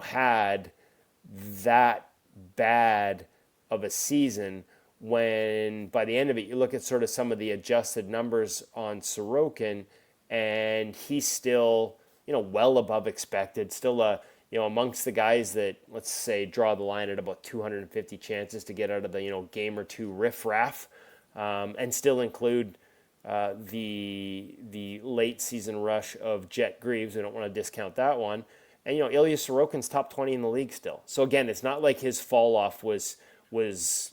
had that bad of a season when by the end of it, you look at sort of some of the adjusted numbers on Sorokin, and he's still, well above expected, still amongst the guys that, let's say, draw the line at about 250 chances to get out of the, game or two riffraff, and still include the late season rush of Jet Greaves. We don't want to discount that one. And, Ilya Sorokin's top 20 in the league still. So again, it's not like his fall off was it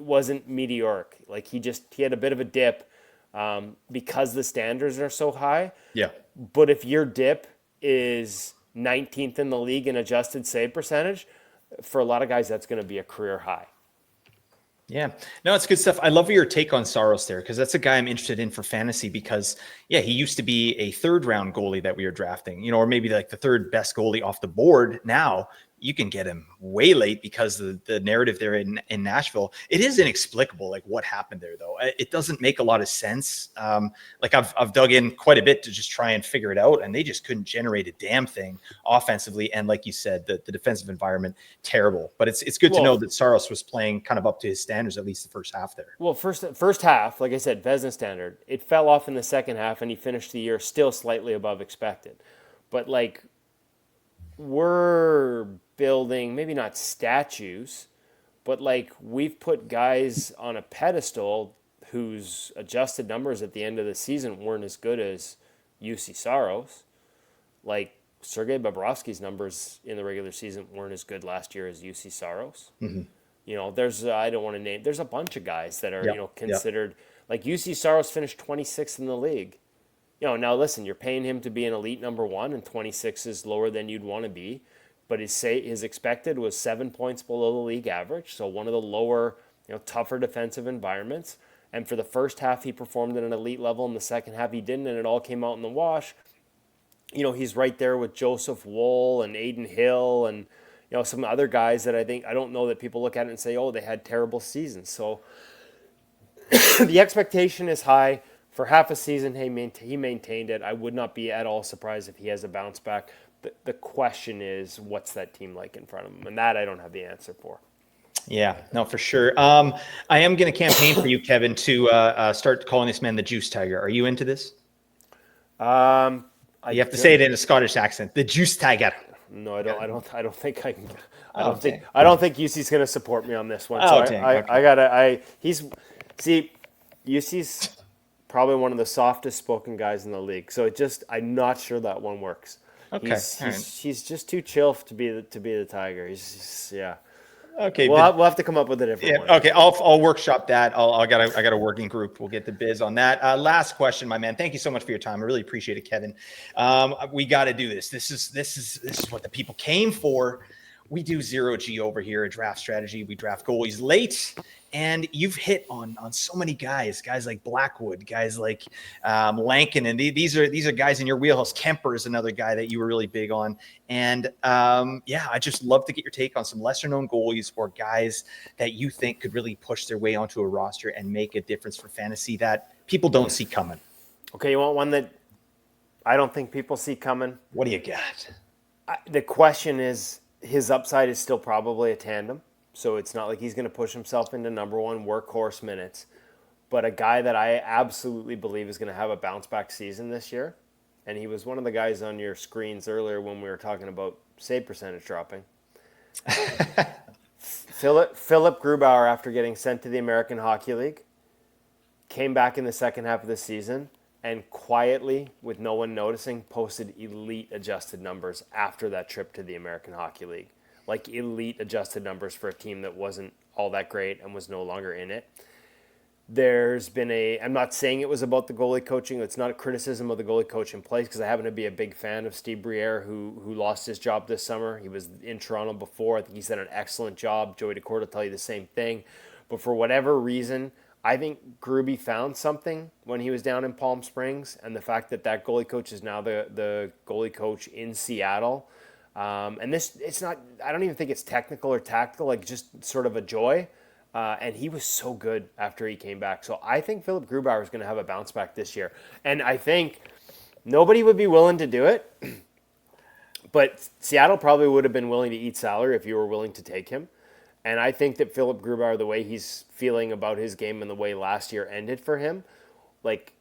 wasn't meteoric. Like he had a bit of a dip because the standards are so high. Yeah. But if your dip is 19th in the league in adjusted save percentage, for a lot of guys, that's going to be a career high. Yeah, no, it's good stuff. I love your take on Saros there, because that's a guy I'm interested in for fantasy, because he used to be a 3rd round goalie that we were drafting, or maybe like the 3rd best goalie off the board. Now you can get him way late because the narrative there in Nashville, it is inexplicable. Like what happened there though? It doesn't make a lot of sense. Like I've dug in quite a bit to just try and figure it out, and they just couldn't generate a damn thing offensively. And like you said, the defensive environment, terrible, but it's good to know that Saros was playing kind of up to his standards, at least the first half there. Well, first half, like I said, Vezina standard, it fell off in the second half, and he finished the year still slightly above expected. But like, we're building maybe not statues, but like we've put guys on a pedestal whose adjusted numbers at the end of the season weren't as good as UC Saros. Like Sergei Bobrovsky's numbers in the regular season weren't as good last year as UC Saros. Mm-hmm. There's I don't want to name. There's a bunch of guys that are considered like UC Saros finished 26th in the league. Now listen, you're paying him to be an elite number 1, and 26 is lower than you'd want to be. But his expected was 7 points below the league average, so one of the lower, tougher defensive environments. And for the first half, he performed at an elite level. In the second half, he didn't, and it all came out in the wash. He's right there with Joseph Woll and Aiden Hill and some other guys that I don't know that people look at it and say, oh, they had terrible seasons. So the expectation is high. For half a season, he maintained it. I would not be at all surprised if he has a bounce back. The question is, what's that team like in front of him? And that I don't have the answer for. Yeah, no, for sure. I am going to campaign for you, Kevin, to start calling this man the Juice Tiger. Are you into this? You have to say it in a Scottish accent. The Juice Tiger. No, I don't think I can. I don't think UC's going to support me on this one. So UC's probably one of the softest spoken guys in the league. So I'm not sure that one works. Okay, he's just too chill to be the Tiger. He's just, Okay, we'll have to come up with a different one. Okay, I'll workshop that. I got a working group. We'll get the biz on that. Last question, my man. Thank you so much for your time. I really appreciate it, Kevin. We got to do this. This is what the people came for. We do ZeroG over here, a draft strategy. We draft goalies late, and you've hit on so many guys like Blackwood, guys like Lankin, and these are guys in your wheelhouse. Kemper is another guy that you were really big on, and I just love to get your take on some lesser known goalies or guys that you think could really push their way onto a roster and make a difference for fantasy that people don't see coming. Okay, you want one that I don't think people see coming? What do you got? The question is, his upside is still probably a tandem, so it's not like he's going to push himself into number 1 workhorse minutes. But a guy that I absolutely believe is going to have a bounce back season this year, and he was one of the guys on your screens earlier when we were talking about save percentage dropping. Philip Grubauer, after getting sent to the American Hockey League, came back in the second half of the season and quietly, with no one noticing, posted elite adjusted numbers after that trip to the American Hockey League. Like elite adjusted numbers for a team that wasn't all that great and was no longer in it. There's been I'm not saying it was about the goalie coaching. It's not a criticism of the goalie coach in place, because I happen to be a big fan of Steve Briere, who lost his job this summer. He was in Toronto before. I think he's done an excellent job. Joey Daccord will tell you the same thing. But for whatever reason, I think Gruby found something when he was down in Palm Springs, and the fact that goalie coach is now the goalie coach in Seattle. And it's not, I don't even think it's technical or tactical, like just sort of a joy. And he was so good after he came back. So I think Philip Grubauer is going to have a bounce back this year. And I think nobody would be willing to do it, but Seattle probably would have been willing to eat salary if you were willing to take him. And I think that Philip Grubauer, the way he's feeling about his game and the way last year ended for him, like,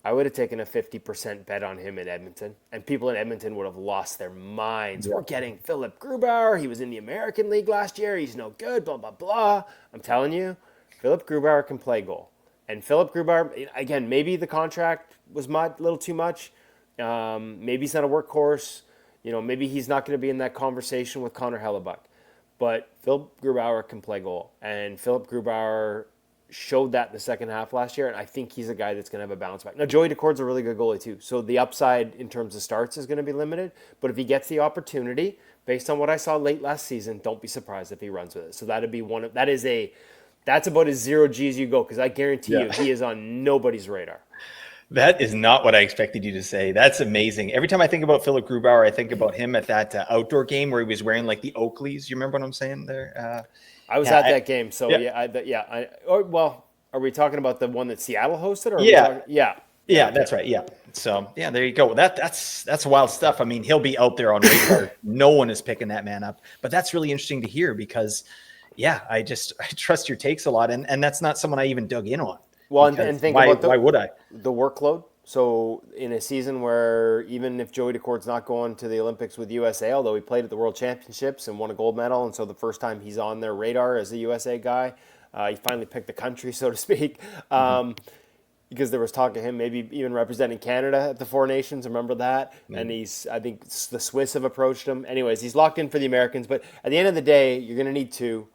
I would have taken a 50% bet on him in Edmonton. And people in Edmonton would have lost their minds. We're getting Philip Grubauer. He was in the American League last year. He's no good, blah, blah, blah. I'm telling you, Philip Grubauer can play goal. And Philip Grubauer, again, maybe the contract was a little too much. Maybe he's not a workhorse. maybe he's not going to be in that conversation with Connor Hellebuyck, but Philip Grubauer can play goal. And Philip Grubauer showed that in the second half last year, and I think he's a guy that's going to have a bounce back. Now, Joey Decord's a really good goalie too, so the upside in terms of starts is going to be limited, but if he gets the opportunity, based on what I saw late last season, don't be surprised if he runs with it. So that'd be that's about as zero G as you go, because I guarantee you he is on nobody's radar. That is not what I expected you to say. That's amazing. Every time I think about Philip Grubauer, I think about him at that outdoor game where he was wearing like the Oakleys. You remember what I'm saying there? I was at that game, so are we talking about the one that Seattle hosted? Or Yeah, that's right. Yeah. So there you go. That's wild stuff. I mean, he'll be out there on radar. No one is picking that man up. But that's really interesting to hear because, I trust your takes a lot, and that's not someone I even dug in on. Well, and think about why would I? The workload. So in a season where even if Joey Decord's not going to the Olympics with USA, although he played at the World Championships and won a gold medal, and so the first time he's on their radar as a USA guy, he finally picked the country, so to speak, because there was talk of him maybe even representing Canada at the Four Nations. Remember that? And I think the Swiss have approached him. Anyways, he's locked in for the Americans. But at the end of the day, you're going to need two.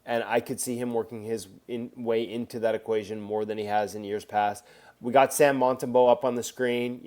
And I could see him working his way into that equation more than he has in years past. We got Sam Montembeault up on the screen.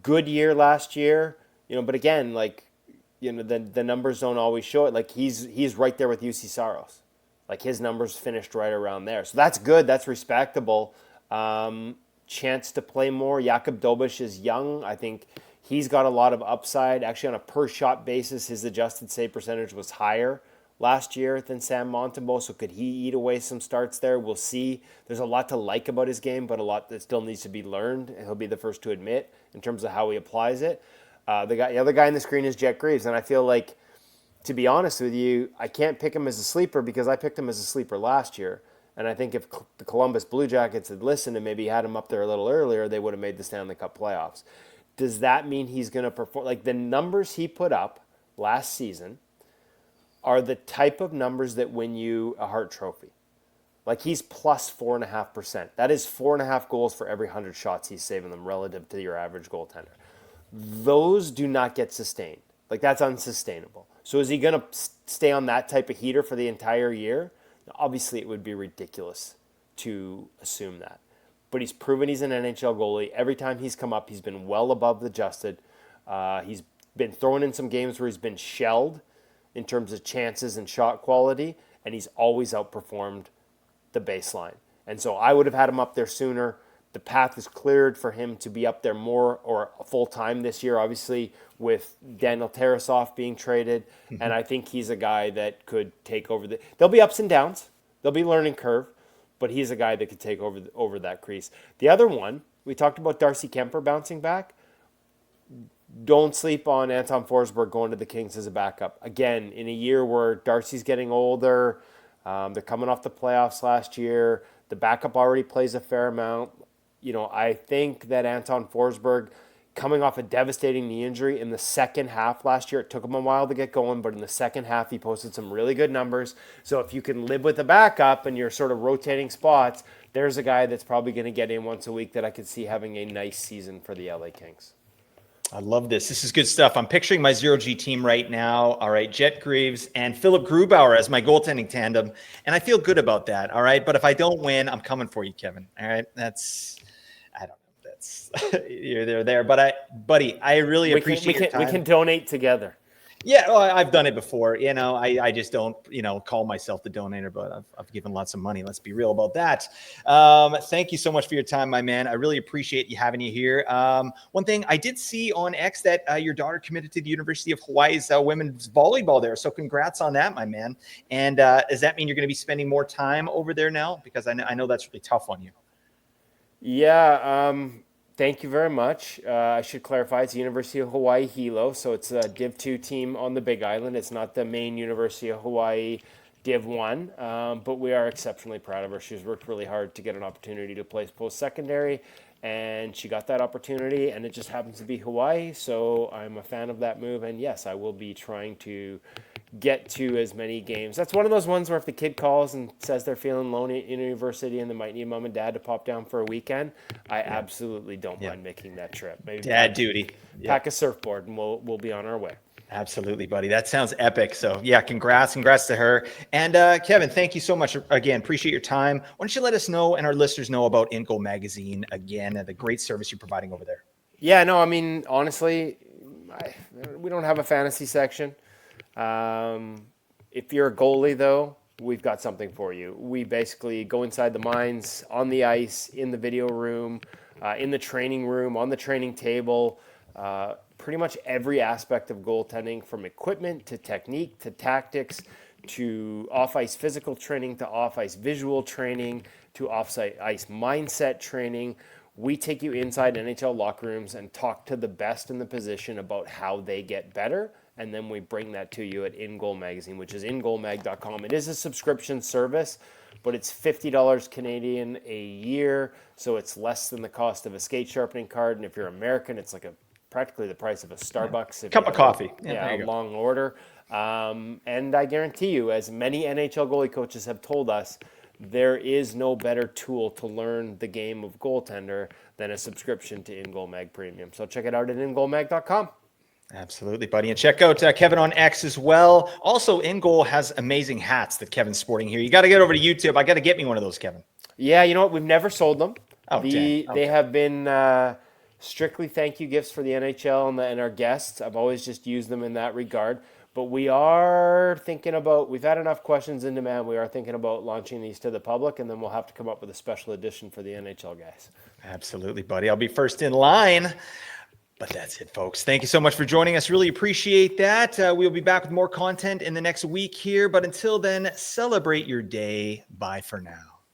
Good year last year. But again, the numbers don't always show it. Like he's right there with UC Saros. Like his numbers finished right around there. So that's good. That's respectable. Chance to play more. Jakub Dobiš is young. I think he's got a lot of upside. Actually, on a per shot basis, his adjusted save percentage was higher last year than Sam Montembeault. So could he eat away some starts there? We'll see. There's a lot to like about his game, but a lot that still needs to be learned. And he'll be the first to admit in terms of how he applies it. The other guy on the screen is Jet Greaves, and I feel like, to be honest with you, I can't pick him as a sleeper because I picked him as a sleeper last year. And I think if the Columbus Blue Jackets had listened and maybe had him up there a little earlier, they would have made the Stanley Cup playoffs. Does that mean he's going to perform? Like the numbers he put up last season are the type of numbers that win you a Hart Trophy. Like he's plus 4.5%. That is 4.5 goals for every 100 shots he's saving them relative to your average goaltender. Those do not get sustained. Like that's unsustainable. So is he going to stay on that type of heater for the entire year? Obviously, it would be ridiculous to assume that. But he's proven he's an NHL goalie. Every time he's come up, he's been well above the adjusted. He's been thrown in some games where he's been shelled in terms of chances and shot quality, and he's always outperformed the baseline. And so I would have had him up there sooner. The path is cleared for him to be up there more or full-time this year, obviously, with Daniel Tarasov being traded. Mm-hmm. And I think he's a guy that could take over there'll be ups and downs. There'll be learning curve, but he's a guy that could take over that crease. The other one, we talked about Darcy Kemper bouncing back. Don't sleep on Anton Forsberg going to the Kings as a backup. Again, in a year where Darcy's getting older, they're coming off the playoffs last year. The backup already plays a fair amount. I think that Anton Forsberg, coming off a devastating knee injury in the second half last year, it took him a while to get going, but in the second half, he posted some really good numbers. So if you can live with the backup and you're sort of rotating spots, there's a guy that's probably going to get in once a week that I could see having a nice season for the LA Kings. I love this. This is good stuff. I'm picturing my ZeroG team right now. All right, Jet Greaves and Philip Grubauer as my goaltending tandem, and I feel good about that. All right, but if I don't win, I'm coming for you, Kevin. All right, I don't know. That's you're there, but buddy, I really appreciate your time. We can donate together. Yeah, well, I've done it before. I just don't, call myself the donator, but I've given lots of money. Let's be real about that. Thank you so much for your time, my man. I really appreciate you having you here. One thing I did see on X that your daughter committed to the University of Hawaii's women's volleyball there. So congrats on that, my man. And does that mean you're going to be spending more time over there now? Because I know that's really tough on you. Yeah. Thank you very much. I should clarify, it's the University of Hawaii Hilo, so it's a Div 2 team on the Big Island. It's not the main University of Hawaii Div 1, but we are exceptionally proud of her. She's worked really hard to get an opportunity to play post-secondary, and she got that opportunity, and it just happens to be Hawaii, so I'm a fan of that move. And yes, I will be trying to get to as many games. That's one of those ones where if the kid calls and says they're feeling lonely in university and they might need mom and dad to pop down for a weekend, I absolutely don't mind making that trip. Maybe dad duty. Pack a surfboard and we'll be on our way. Absolutely, buddy. That sounds epic. So yeah, congrats to her. And Kevin, thank you so much again. Appreciate your time. Why don't you let us know and our listeners know about InGoal Magazine again and the great service you're providing over there? Yeah, no, I mean, honestly, we don't have a fantasy section. If you're a goalie, though, we've got something for you. We basically go inside the mines, on the ice, in the video room, in the training room, on the training table, pretty much every aspect of goaltending, from equipment to technique to tactics to off-ice physical training to off-ice visual training to off-ice mindset training. We take you inside NHL locker rooms and talk to the best in the position about how they get better. And then we bring that to you at InGoal Magazine, which is ingoalmag.com. It is a subscription service, but it's $50 Canadian a year. So it's less than the cost of a skate sharpening card. And if you're American, it's like practically the price of a Starbucks. Cup of coffee. A long order. And I guarantee you, as many NHL goalie coaches have told us, there is no better tool to learn the game of goaltender than a subscription to InGoal Mag Premium. So check it out at ingoalmag.com. Absolutely, buddy. And check out Kevin on X as well. Also, InGoal has amazing hats that Kevin's sporting here. You got to get over to YouTube. I got to get me one of those, Kevin. Yeah, you know what? We've never sold them. Oh, They have been strictly thank you gifts for the NHL and our guests. I've always just used them in that regard. But we are thinking about, we've had enough questions in demand. We are thinking about launching these to the public, and then we'll have to come up with a special edition for the NHL guys. Absolutely, buddy. I'll be first in line. But that's it, folks. Thank you so much for joining us. Really appreciate that. We'll be back with more content in the next week here. But until then, celebrate your day. Bye for now.